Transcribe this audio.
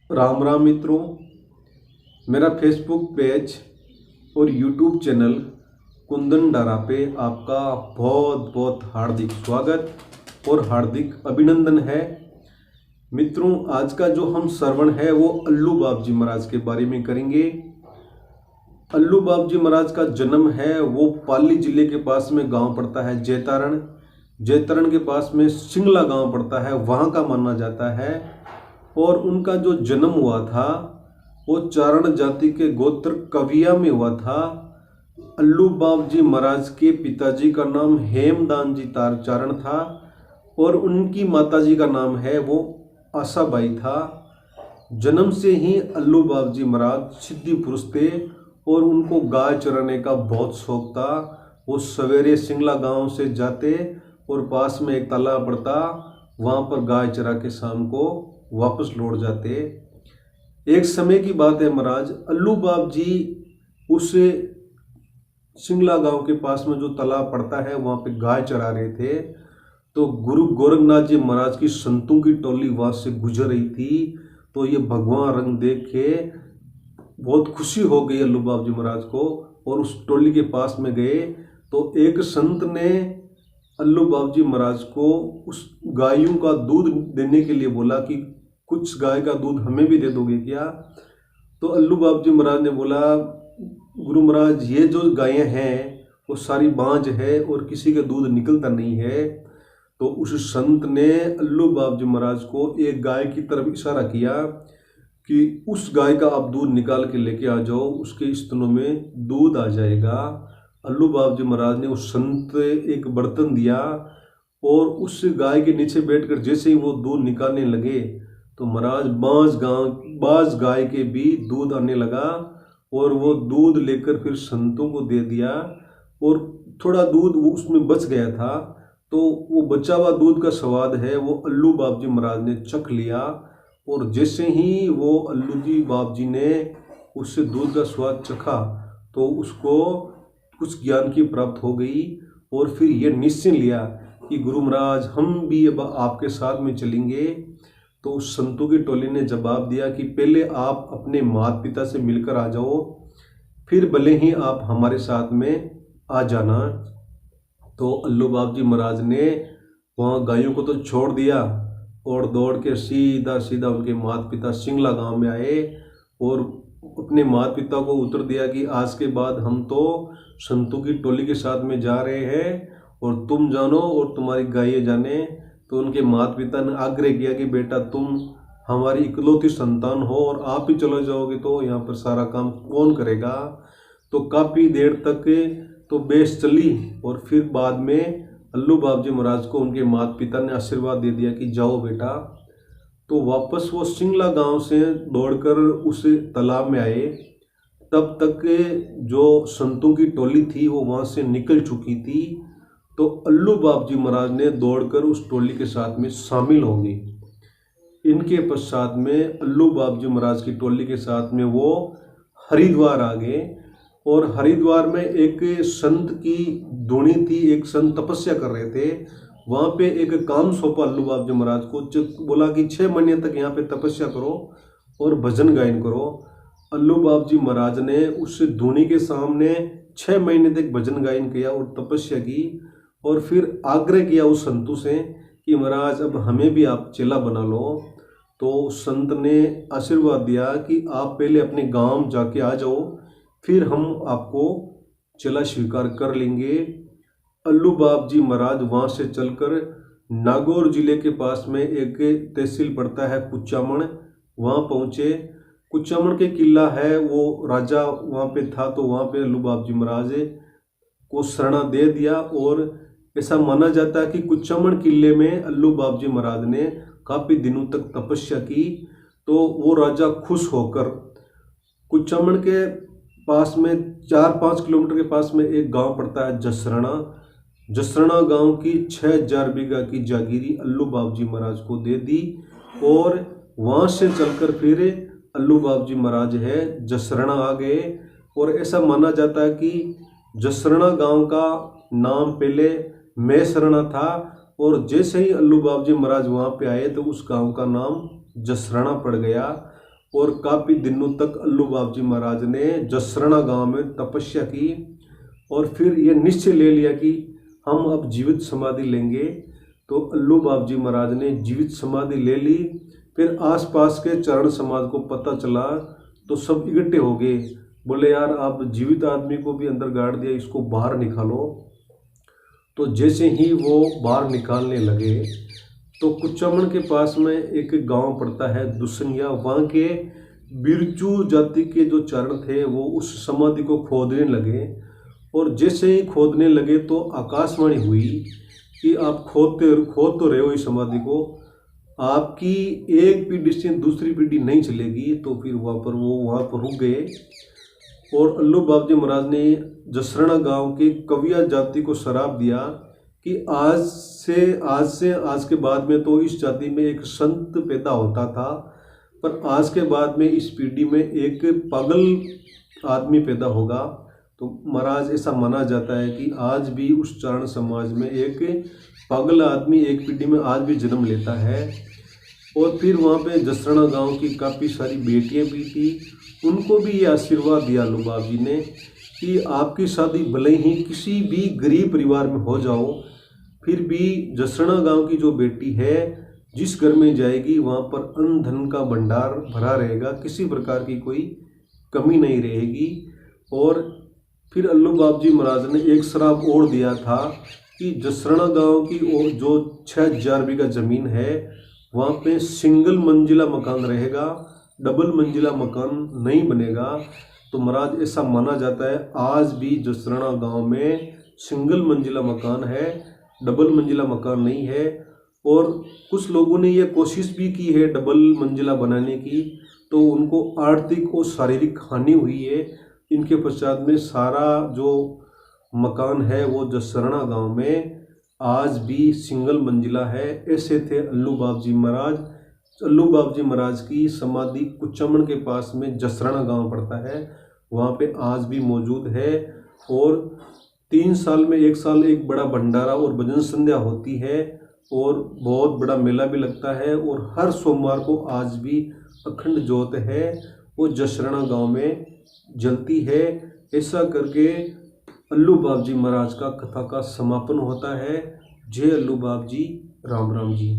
राम राम मित्रों। मेरा Facebook page और यूट्यूब चैनल कुंदन डारा पे आपका बहुत बहुत हार्दिक स्वागत और हार्दिक अभिनंदन है। मित्रों, आज का जो हम श्रवण है वो अल्लू बाबजी महाराज के बारे में करेंगे। अल्लू बाबजी महाराज का जन्म है वो पाली जिले के पास में गांव पड़ता है जैतारण। जैतारण के पास में सिंगला गांव पड़ता है, वहाँ का माना जाता है। और उनका जो जन्म हुआ था वो चारण जाति के गोत्र कविया में हुआ था। अल्लू बाबजी महाराज के पिताजी का नाम हेमदान जी चारण था और उनकी माताजी का नाम है वो आशाबाई था। जन्म से ही अल्लू बाबजी महाराज सिद्धि पुरुष थे और उनको गाय चराने का बहुत शौक था। वो सवेरे सिंगला गांव से जाते और पास में एक तालाब पड़ता, वहाँ पर गाय चरा के शाम को वापस लौट जाते। एक समय की बात है महाराज, अल्लू बाबजी उस सिंगला गांव के पास में जो तालाब पड़ता है वहाँ पे गाय चरा रहे थे, तो गुरु गोरखनाथ जी महाराज की संतों की टोली वहाँ से गुजर रही थी। तो ये भगवान रंग देख के बहुत खुशी हो गई अल्लू बाबजी महाराज को और उस टोली के पास में गए। तो एक संत ने अल्लू बाबजी महाराज को उस गायों का दूध देने के लिए बोला कि कुछ गाय का दूध हमें भी दे दोगे क्या। तो अल्लू बाबजी महाराज ने बोला, गुरु महाराज ये जो गायें हैं वो सारी बांझ है और किसी का दूध निकलता नहीं है। तो उस संत ने अल्लू बाबजी महाराज को एक गाय की तरफ इशारा किया कि उस गाय का आप दूध निकाल के लेके आ जाओ, उसके स्तनों में दूध आ जाएगा। अल्लू बाबजी महाराज ने उस संत एक बर्तन दिया और उस गाय के नीचे बैठकर जैसे ही वो दूध निकालने लगे तो महाराज बाज गाय के भी दूध आने लगा और वो दूध लेकर फिर संतों को दे दिया। और थोड़ा दूध वो उसमें बच गया था, तो वो बचा हुआ दूध का स्वाद है वो अल्लू बाबजी महाराज ने चख लिया। और जैसे ही वो अल्लू जी बाबजी ने उससे दूध का स्वाद चखा तो उसको कुछ ज्ञान की प्राप्त हो गई और फिर ये निश्चय लिया कि गुरु महाराज हम भी अब आपके साथ में चलेंगे। तो उस संतों की टोली ने जवाब दिया कि पहले आप अपने माता पिता से मिलकर आ जाओ, फिर भले ही आप हमारे साथ में आ जाना। तो अल्लू बाबजी महाराज ने वहाँ गायों को तो छोड़ दिया और दौड़ के सीधा सीधा उनके माता पिता सिंगला गांव में आए और अपने माता पिता को उत्तर दिया कि आज के बाद हम तो संतों की टोली के साथ में जा रहे हैं और तुम जानो और तुम्हारी गायें जाने। तो उनके माता पिता ने आग्रह किया कि बेटा तुम हमारी इकलौती संतान हो और आप ही चले जाओगे तो यहाँ पर सारा काम कौन करेगा। तो काफ़ी देर तक तो बेस चली और फिर बाद में अल्लू बाबजी महाराज को उनके माता पिता ने आशीर्वाद दे दिया कि जाओ बेटा। तो वापस वो सिंगला गांव से दौड़कर उस तालाब में आए। तब तक जो संतों की टोली थी वो वहाँ से निकल चुकी थी। तो अल्लू बाबजी महाराज ने दौड़कर उस टोली के साथ में शामिल हो गए। इनके पश्चात में अल्लू बाबजी महाराज की टोली के साथ में वो हरिद्वार आ गए और हरिद्वार में एक संत की धुनी थी, एक संत तपस्या कर रहे थे। वहाँ पे एक काम सौंपा अल्लू बाबजी महाराज को, बोला कि 6 महीने तक यहाँ पे तपस्या करो और भजन गायन करो। अल्लू बाबजी महाराज ने उस धुनी के सामने 6 महीने तक भजन गायन किया और तपस्या की और फिर आग्रह किया उस संतों से कि महाराज अब हमें भी आप चेला बना लो। तो संत ने आशीर्वाद दिया कि आप पहले अपने गांव जाके आ जाओ, फिर हम आपको चेला स्वीकार कर लेंगे। अल्लू बाबजी महाराज वहाँ से चलकर नागौर जिले के पास में एक तहसील पड़ता है कुचामन, वहाँ पहुँचे। कुचामन के किला है वो राजा वहाँ पे था, तो वहाँ पे अल्लू बाबजी महाराज को शरणा दे दिया। और ऐसा माना जाता है कि कुचामन किले में अल्लू बाबजी महाराज ने काफ़ी दिनों तक तपस्या की। तो वो राजा खुश होकर कुचामन के पास में 4-5 किलोमीटर के पास में एक गांव पड़ता है जसराना। जसराना गांव की 6000 बीघा की जागीरी अल्लू बाबजी महाराज को दे दी और वहाँ से चलकर फिर अल्लू बाबजी महाराज है जसराना आ गए। और ऐसा माना जाता है कि जसराना गांव का नाम पहले मैसराना था और जैसे ही अल्लू बाबजी महाराज वहाँ पे आए तो उस गांव का नाम जसराना पड़ गया। और काफ़ी दिनों तक अल्लू बाबू जी महाराज ने जसरणा गांव में तपस्या की और फिर ये निश्चय ले लिया कि हम अब जीवित समाधि लेंगे। तो अल्लू बाबू जी महाराज ने जीवित समाधि ले ली। फिर आसपास के चरण समाज को पता चला तो सब इकट्ठे हो गए, बोले यार आप जीवित आदमी को भी अंदर गाड़ दिया, इसको बाहर निकालो। तो जैसे ही वो बाहर निकालने लगे तो कुचामन के पास में एक गांव पड़ता है दुसनिया, वहाँ के बिरजू जाति के जो चरण थे वो उस समाधि को खोदने लगे। और जैसे ही खोदने लगे तो आकाशवाणी हुई कि आप खोद तो रहे हो इस समाधि को, आपकी एक पीढ़ी से दूसरी पीढ़ी नहीं चलेगी। तो फिर वहाँ पर रुक गए और अल्लू बाबू जी महाराज ने जसरणा गांव के कविया जाति को श्राप दिया कि आज के बाद में तो इस जाति में एक संत पैदा होता था, पर आज के बाद में इस पीढ़ी में एक पागल आदमी पैदा होगा। तो महाराज ऐसा माना जाता है कि आज भी उस चारण समाज में एक पागल आदमी एक पीढ़ी में आज भी जन्म लेता है। और फिर वहाँ पे जसरणा गांव की काफ़ी सारी बेटियां भी थी, उनको भी ये आशीर्वाद दिया अल्लू बाबू जी ने कि आपकी शादी भले ही किसी भी गरीब परिवार में हो जाओ, फिर भी जसरणा गांव की जो बेटी है जिस घर में जाएगी वहाँ पर अन्न धन का भंडार भरा रहेगा, किसी प्रकार की कोई कमी नहीं रहेगी। और फिर अल्लू बाबू जी महाराज ने एक श्राप और दिया था कि जसरणा गांव की जो 6000 बीघा जमीन है वहाँ पे सिंगल मंजिला मकान रहेगा, डबल मंजिला मकान नहीं बनेगा। तो महाराज ऐसा माना जाता है आज भी जसरणा गांव में सिंगल मंजिला मकान है, डबल मंजिला मकान नहीं है। और कुछ लोगों ने ये कोशिश भी की है डबल मंजिला बनाने की, तो उनको आर्थिक और शारीरिक हानि हुई है। इनके पश्चात में सारा जो मकान है वो जसरणा गांव में आज भी सिंगल मंजिला है। ऐसे थे अल्लू बाबू जी महाराज। अल्लू बाबू जी महाराज की समाधि कुचामन के पास में जसरणा गांव पड़ता है, वहाँ पे आज भी मौजूद है। और 3 साल में एक बड़ा भंडारा और भजन संध्या होती है और बहुत बड़ा मेला भी लगता है। और हर सोमवार को आज भी अखंड ज्योत है वो जसरणा गांव में जलती है। ऐसा करके अल्लू बाबू जी महाराज का कथा का समापन होता है। जय अल्लू बाबू जी, राम राम जी।